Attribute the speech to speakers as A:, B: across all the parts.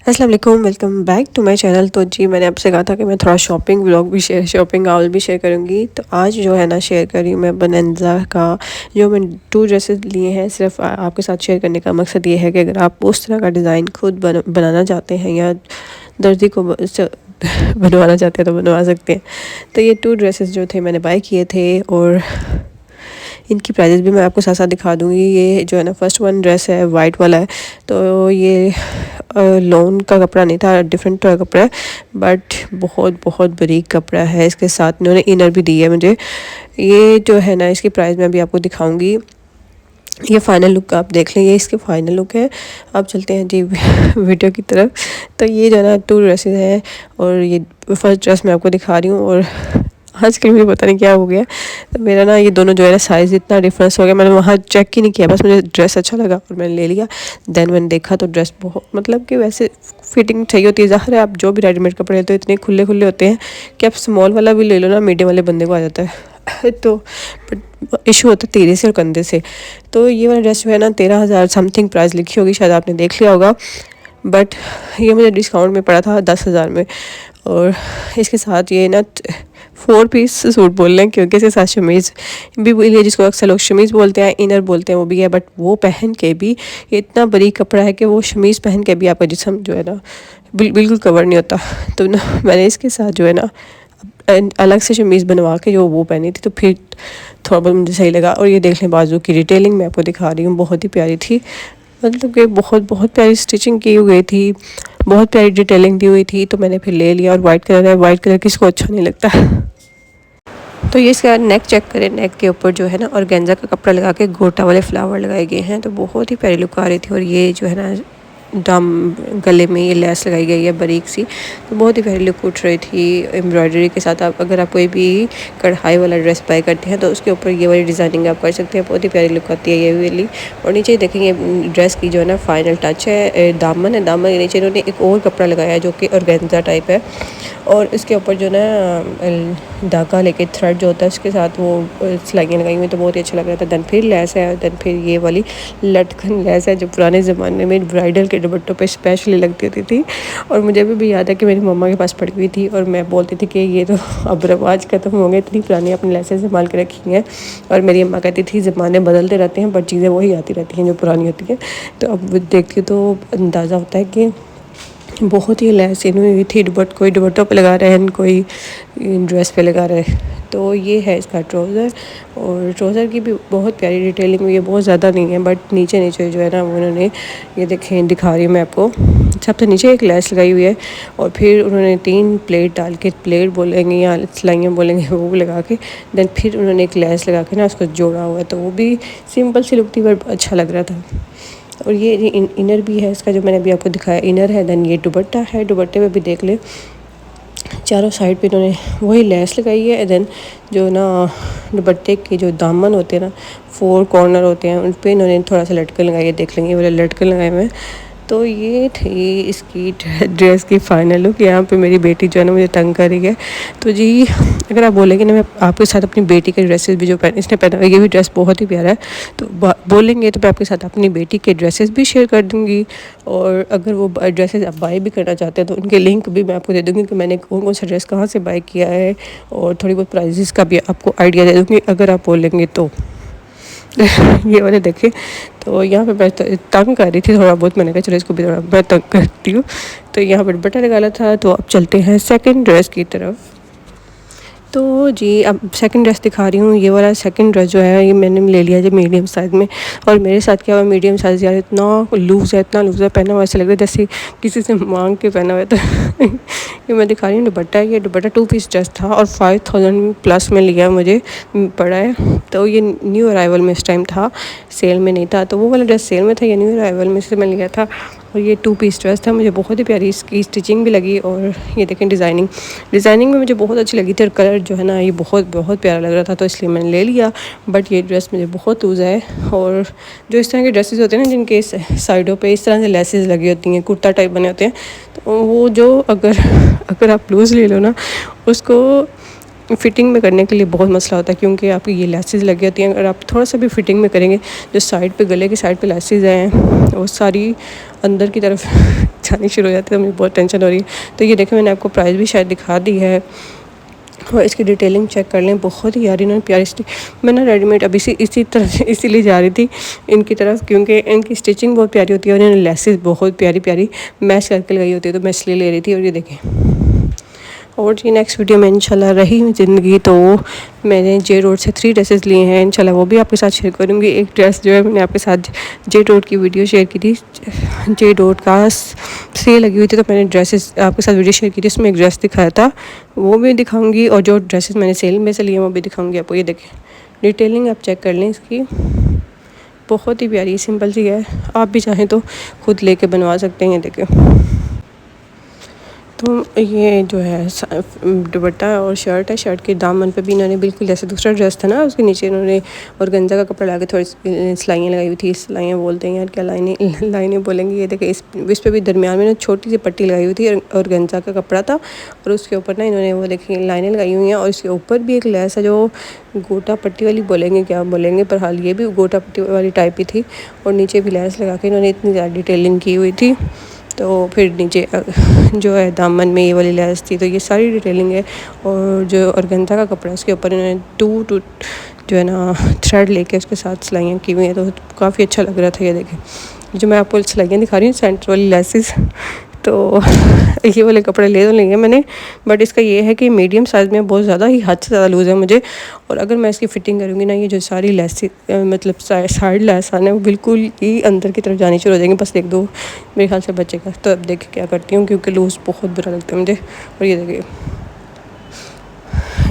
A: अस्सलाम वालेकुम, welcome back to my channel. तो जी मैंने आपसे कहा था कि मैं थोड़ा शॉपिंग व्लॉग भी शॉपिंग हाउल भी शेयर करूंगी। तो आज जो है ना शेयर कर रही हूँ मैं बोनांजा का। जो मैं 2 ड्रेसेस लिए हैं, सिर्फ आपके साथ शेयर करने का मकसद ये है कि अगर आप उस तरह का डिज़ाइन खुद बनाना चाहते हैं या दर्जी को बनवाना चाहते हैं तो बनवा सकते हैं। तो ये 2 ड्रेसेस जो थे मैंने बाय किए थे और इनकी प्राइजेस भी मैं आपको साथ साथ दिखा दूँगी। ये जो है ना फर्स्ट वन ड्रेस है, वाइट वाला है। तो ये लॉन का कपड़ा नहीं था, डिफरेंट तरह का कपड़ा है, बट बहुत बहुत बारीक कपड़ा है। इसके साथ इन्होंने इनर भी दी है मुझे। ये जो है ना इसकी प्राइस मैं भी आपको दिखाऊंगी। ये फाइनल लुक आप देख लें, ये इसके फाइनल लुक है। अब चलते हैं जी वीडियो की तरफ। तो ये जो है ना 2 ड्रेसेस हैं और ये फर्स्ट ड्रेस मैं आपको दिखा रही हूँ। और आजकल मुझे पता नहीं क्या हो गया, तो मेरा ना ये दोनों जो है ना साइज़ इतना डिफरेंस हो गया। मैंने वहाँ चेक ही नहीं किया, बस मुझे ड्रेस अच्छा लगा और मैंने ले लिया। देन मैंने देखा तो ड्रेस बहुत मतलब कि वैसे फिटिंग चाहिए होती है। ज़ाहिर है आप जो भी रेडीमेड कपड़े लेते हो इतने खुले खुले होते हैं कि आप स्मॉल वाला भी ले लो ना, मीडियम वाले बंदे को आ जाता है तो बट इशू होता है तीरे से और कंधे से। तो ये वाला ड्रेस जो है ना 13,000 समथिंग प्राइस लिखी होगी, शायद आपने देख लिया होगा, बट ये मुझे डिस्काउंट में पड़ा था 10,000 में। और इसके साथ ये ना 4 पीस सूट बोल रहे हैं क्योंकि इसके साथ शमीज़ भी बोली है, जिसको अक्सर लोग शमीज़ बोलते हैं, इनर बोलते हैं, वो भी है। बट वो पहन के भी ये इतना बारीक कपड़ा है कि वो शमीज़ पहन के भी आपका जिस्म जो है ना बिल्कुल कवर नहीं होता। तो ना मैंने इसके साथ जो है ना अलग से शमीज़ बनवा के जो वो पहनी थी, तो फिर थोड़ा बहुत मुझे सही लगा। और ये देख लें बाजू की डिटेलिंग मैं आपको दिखा रही हूँ, बहुत ही प्यारी थी। मतलब कि बहुत बहुत प्यारी स्टिचिंग की हुई थी, बहुत प्यारी डिटेलिंग दी हुई थी। तो मैंने फिर ले लिया। और वाइट कलर है, वाइट कलर किसको अच्छा नहीं लगता। तो ये इसका नेक चेक करें, नेक के ऊपर जो है ना ऑर्गेन्जा का कपड़ा लगा के गोटा वाले फ्लावर लगाए गए हैं। तो बहुत ही प्यारी लुक आ रही थी। और ये जो है ना दम गले में ये लेस लगाई गई है बारीक सी, तो बहुत ही प्यारी लुक उठ रही थी एम्ब्रॉयडरी के साथ। आप अगर आप कोई भी कढ़ाई वाला ड्रेस बाय करते हैं तो उसके ऊपर ये वाली डिज़ाइनिंग आप कर सकते हैं, बहुत ही प्यारी लुक आती है ये वाली। और नीचे देखेंगे ड्रेस की जो है ना फाइनल टच है, दामन है। दामन के नीचे इन्होंने एक और कपड़ा लगाया है जो कि ऑर्गेन्जा टाइप है। और इसके ऊपर जो ना धागा लेके थ्रेड जो होता है उसके साथ वो सिलाइयाँ लगाई हुई, तो बहुत ही अच्छा लग रहा था। देन फिर लेस है, देन फिर ये वाली लटकन लेस है जो पुराने ज़माने में ब्राइडल के दुपट्टों पे स्पेशली लगती होती थी। और मुझे भी याद है कि मेरी मम्मा के पास पड़ी हुई थी और मैं बोलती थी कि ये तो अब रवाज ख़त्म हो गए, इतनी पुरानी अपनी लेसेस संभाल के रखी हैं। और मेरी अम्मा कहती थी ज़माने बदलते रहते हैं बट चीज़ें वही आती रहती हैं जो पुरानी होती हैं। तो अब देखती हूँ तो अंदाज़ा होता है कि बहुत ही लेस इन्होंने हुई थी। कोई दुपट्टों पे लगा रहे हैं, कोई ड्रेस पे लगा रहे हैं। तो ये है इसका ट्राउज़र। और ट्राउज़र की भी बहुत प्यारी डिटेलिंग हुई है, बहुत ज़्यादा नहीं है बट नीचे नीचे जो है ना वो उन्होंने ये देखें, दिखा रही हूँ मैं आपको। सबसे नीचे एक लेस लगाई हुई है और फिर उन्होंने 3 प्लेट डाल के, प्लेट बोलेंगे या सिलाइयाँ बोलेंगे, वो लगा के देन फिर उन्होंने एक लेस लगा के ना उसको जोड़ा हुआ है। तो वो भी सिंपल सी लुक थी पर अच्छा लग रहा था। और ये इनर भी है इसका जो मैंने अभी आपको दिखाया, इनर है। देन ये दुपट्टा है, दुपट्टे में भी देख ले चारों साइड पे इन्होंने वही लेस लगाई है। देन जो ना दुपट्टे के जो दामन होते हैं ना 4 कॉर्नर होते हैं, उन पे इन्होंने थोड़ा सा लटकन लगाई है, देख लेंगे वाले लटकन लगाए हुए हैं। तो ये थी इसकी ड्रेस की फाइनल लुक। यहाँ पे मेरी बेटी जो है ना मुझे तंग कर रही है। तो जी अगर आप बोलेंगे ना मैं आपके साथ अपनी बेटी के ड्रेसेस भी जो इसने पहना हुआ है, ये भी ड्रेस बहुत ही प्यारा है, तो बोलेंगे तो मैं आपके साथ अपनी बेटी के ड्रेसेस भी शेयर कर दूँगी। और अगर वो ड्रेसेस आप बाय भी करना चाहते हैं तो उनके लिंक भी मैं आपको दे दूँगी कि मैंने कौन कौन सा ड्रेस कहाँ से बाय किया है, और थोड़ी बहुत प्राइजेस का भी आपको आइडिया दे दूँगी अगर आप बोलेंगे तो। ये वाले देखें। तो यहाँ पे मैं तंग कर रही थी थोड़ा बहुत, मैंने कहा चलो इसको भी थोड़ा मैं तंग करती हूँ। तो यहाँ पर बटन लगाना था। तो अब चलते हैं सेकंड ड्रेस की तरफ। तो जी अब सेकंड ड्रेस दिखा रही हूँ। ये वाला सेकंड ड्रेस जो है ये मैंने ले लिया है मीडियम साइज़ में। और मेरे साथ क्या हुआ, मीडियम साइज़ यार इतना लूज़ है, इतना लूज़ है, पहना हुआ ऐसे लग रहा है जैसे किसी से मांग के पहना हुआ। तो ये मैं दिखा रही हूँ दुपट्टा है। ये दुपट्टा 2 पीस ड्रेस था और 5,000 प्लस में लिया मुझे पड़ा है। तो ये न्यू अराइवल में इस टाइम था, सेल में नहीं था। तो वो वाला ड्रेस सेल में था, ये न्यू अराइवल में से मैं लिया था। और ये 2 पीस ड्रेस था, मुझे बहुत ही प्यारी इसकी स्टिचिंग भी लगी। और ये देखें डिज़ाइनिंग में मुझे बहुत अच्छी लगी थी। और कलर जो है ना ये बहुत बहुत प्यारा लग रहा था, तो इसलिए मैंने ले लिया। बट ये ड्रेस मुझे बहुत लूज़ है। और जो इस तरह के ड्रेसेस होते हैं ना जिनके साइडों पे इस तरह से लेसेस लगी होती हैं, कुर्ता टाइप बने होते हैं, तो वो जो अगर आप लूज़ ले लो ना उसको फ़िटिंग में करने के लिए बहुत मसला होता है, क्योंकि आपकी ये लेसेस लगी होती हैं। अगर आप थोड़ा सा भी फ़िटिंग में करेंगे, जो साइड पे गले की साइड पे लेसेस हैं वो सारी अंदर की तरफ जानी शुरू हो जाती है। तो मुझे बहुत टेंशन हो रही है। तो ये देखें, मैंने आपको प्राइस भी शायद दिखा दी है और इसकी डिटेलिंग चेक कर लें। बहुत ही यार इन्होंने प्यारी मैं ना रेडीमेड अभी इसी तरह इसीलिए जा रही थी इनकी तरफ, क्योंकि इनकी स्टिचिंग बहुत प्यारी होती है और इन्होंने लेसेस बहुत प्यारी प्यारी मैच करके लगाई होती है, तो मैं इसलिए ले रही थी। और ये देखें, और जी नेक्स्ट वीडियो में इंशाल्लाह रही ज़िंदगी तो मैंने जे रोड से 3 ड्रेसेस लिए हैं, इंशाल्लाह वो भी आपके साथ शेयर करूँगी। एक ड्रेस जो है मैंने आपके साथ जे रोड की वीडियो शेयर की थी, जे रोड का सेल लगी हुई थी, तो मैंने ड्रेसेस आपके साथ वीडियो शेयर की थी, उसमें एक ड्रेस दिखाया था, वो भी दिखाऊँगी। और जो ड्रेसेस मैंने सेल में से लिए हैं वो भी दिखाऊँगी आपको। ये देखें, डिटेलिंग आप चेक कर लें इसकी, बहुत ही प्यारी सिंपल सी है। आप भी चाहें तो खुद लेके बनवा सकते हैं। ये देखें, तो ये जो है दुपट्टा और शर्ट है। शर्ट के दामन पे भी इन्होंने बिल्कुल जैसे दूसरा ड्रेस था ना, उसके नीचे इन्होंने ऑर्गेन्जा का कपड़ा लगा के थोड़ी सिलाइयाँ लगाई हुई थी। सिलाइयाँ बोलते हैं यार, क्या लाइनें बोलेंगे। ये देखें, इस पे भी दरमियान में ना छोटी सी पट्टी लगाई हुई थी, ऑर्गेन्जा का कपड़ा था और उसके ऊपर ना इन्होंने वो देखिए लाइनें लगाई हुई हैं। और इसके ऊपर भी एक लेस है जो गोटा पट्टी वाली बोलेंगे, क्या बोलेंगे, पर हाल ये भी गोटा पट्टी वाली टाइप ही थी। और नीचे भी लेस लगा के इन्होंने इतनी ज़्यादा डिटेलिंग की हुई थी। तो फिर नीचे जो है दामन में ये वाली लेस थी, तो ये सारी डिटेलिंग है। और जो ऑर्गेन्जा का कपड़ा उसके ऊपर इन्होंने टू जो है ना थ्रेड लेके उसके साथ सिलाइयाँ की हुई हैं, तो काफ़ी अच्छा लग रहा था। ये देखें, जो मैं आपको सिलाइयाँ दिखा रही हूँ सेंटर वाली लेसेस, तो ये वाले कपड़े ले तो लेंगे मैंने, बट इसका ये है कि मीडियम साइज़ में बहुत ज़्यादा ही हद से ज़्यादा लूज़ है मुझे। और अगर मैं इसकी फ़िटिंग करूँगी ना, ये जो सारी लेस मतलब साइड लेस आना है वो बिल्कुल ही अंदर की तरफ जानी शुरू हो जाएंगे, बस एक दो मेरे ख्याल से बचेगा। तो अब देख क्या करती हूँ, क्योंकि लूज़ बहुत बुरा लगता है मुझे। और ये देखिए,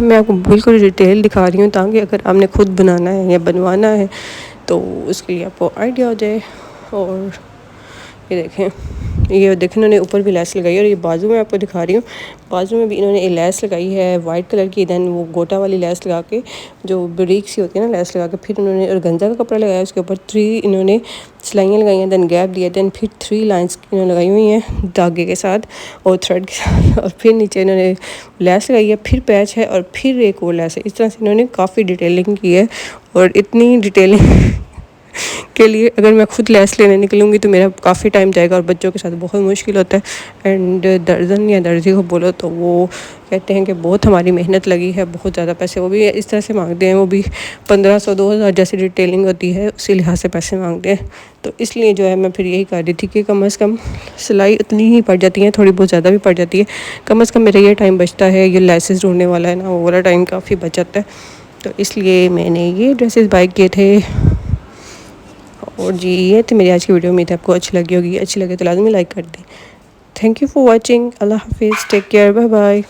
A: मैं आपको बिल्कुल डिटेल दिखा रही हूँ ताकि अगर आपने खुद बनाना है या बनवाना है तो उसके लिए आपको आइडिया हो जाए। और ये देखें इन्होंने ऊपर भी लेस लगाई है। और ये बाजू में आपको दिखा रही हूँ, बाजू में भी इन्होंने लेस लगाई है वाइट कलर की, दैन वो गोटा वाली लेस लगा के, जो ब्रीक सी होती है ना लेस लगा के, फिर इन्होंने ऑर्गेन्जा का कपड़ा लगाया, उसके ऊपर 3 इन्होंने सिलाइयाँ लगाई हैं, दैन गैप दिया, दैन फिर 3 लाइंस इन्होंने लगाई हुई हैं धागे के साथ और थ्रेड के साथ। और फिर नीचे इन्होंने लेस लगाई है, फिर पैच है और फिर एक और लेस है। इस तरह से इन्होंने काफ़ी डिटेलिंग की है। और इतनी डिटेलिंग के लिए अगर मैं खुद लेस लेने निकलूँगी तो मेरा काफ़ी टाइम जाएगा और बच्चों के साथ बहुत मुश्किल होता है। एंड दर्जन या दर्जी को बोलो तो वो कहते हैं कि बहुत हमारी मेहनत लगी है, बहुत ज़्यादा पैसे वो भी इस तरह से मांगते हैं, वो भी 1500-2000 जैसी डिटेलिंग होती है उसी लिहाज से पैसे मांगते हैं। तो इसलिए जो है मैं फिर यही कर रही थी कि कम से कम सिलाई उतनी ही पड़ जाती है, थोड़ी बहुत ज़्यादा भी पड़ जाती है, कम से कम मेरा ये टाइम बचता है। ये लेसेस ढूंढने वाला है ना, वो वाला टाइम काफ़ी बच जाता है। तो इसलिए मैंने ये ड्रेसेस बाय किए थे। और जी ये थी मेरी आज की वीडियो, उम्मीद है आपको अच्छी लगी होगी। अच्छी लगे तो लाजमी लाइक कर दें। Thank you for watching. Allah हाफिज़, टेक केयर, बाय बाय।